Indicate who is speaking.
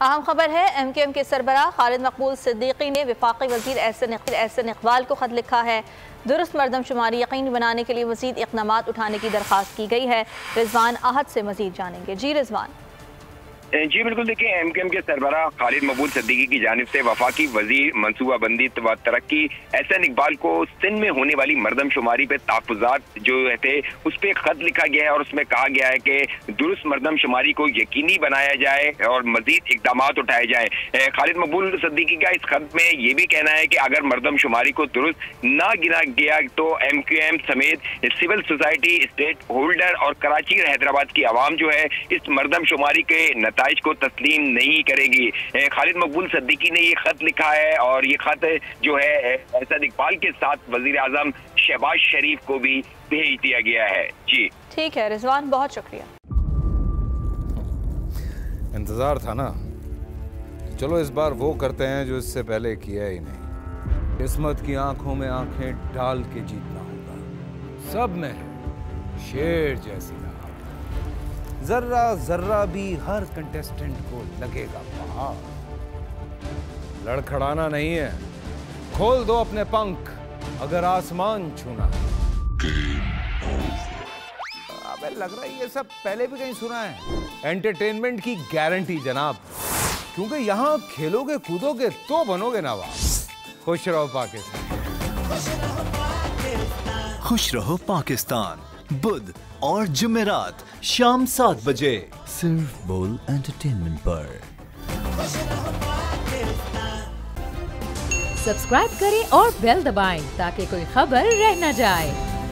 Speaker 1: अहम खबर है, MKM के सरबराह खालिद मकबूल सिद्दीकी ने वफाकी वज़ीर एहसन इकबाल को खत लिखा है। दुरुस्त मरदमशुमारी यकीनी बनाने के लिए मज़ीद इक़दामात उठाने की दरख्वास्त की गई है। रिजवान आहद से मज़ीद जानेंगे। जी रिजवान।
Speaker 2: जी बिल्कुल, देखिए एमकेएम के सरबराह खालिद मकबूल सिद्दीकी की जानिब से वफाकी वजीर मनसूबाबंदी व तरक्की एहसन इकबाल को सिंध में होने वाली मरदमशुमारी पे तहफ़्फ़ुज़ात जो थे उस पर खत लिखा गया है और उसमें कहा गया है कि दुरुस्त मरदमशुमारी को यकीनी बनाया जाए और मजीद इकदाम उठाए जाए। खालिद मकबूल सिद्दीकी का इस खत में ये भी कहना है कि अगर मरदमशुमारी को दुरुस्त ना गिना गया तो MKM समेत सिविल सोसाइटी, स्टेट होल्डर और कराची और हैदराबाद की आवाम जो है इस मरदमशुमारी के नताइज को तस्लीम नहीं करेगी। खालिद मकबूल सिद्दीकी ने ये खत लिखा है और ये खत जो है एहसन इकबाल के साथ वजीर आजम शहबाज शरीफ को भी भेज दिया गया है। जी
Speaker 1: ठीक है रिजवान, बहुत शुक्रिया।
Speaker 3: इंतजार था ना, चलो इस बार वो करते हैं जो इससे पहले किया ही नहीं। किस्मत की आंखों में आंखें डाल के जीतना होगा। सब में शेर जैसी जर्रा जर्रा भी हर कंटेस्टेंट को लगेगा पहाड़। लड़खड़ाना नहीं है, खोल दो अपने पंख अगर आसमान छूना है। अबे लग रहा है ये सब पहले भी कहीं सुना है। एंटरटेनमेंट की गारंटी जनाब, क्योंकि यहाँ खेलोगे कूदोगे तो बनोगे नवाब। खुश रहो पाकिस्तान।
Speaker 4: खुश रहो पाकिस्तान, बुध और जुमेरात शाम 7 बजे सिर्फ बोल एंटरटेनमेंट पर।
Speaker 5: सब्सक्राइब करें और बेल दबाएं ताकि कोई खबर रह न जाए।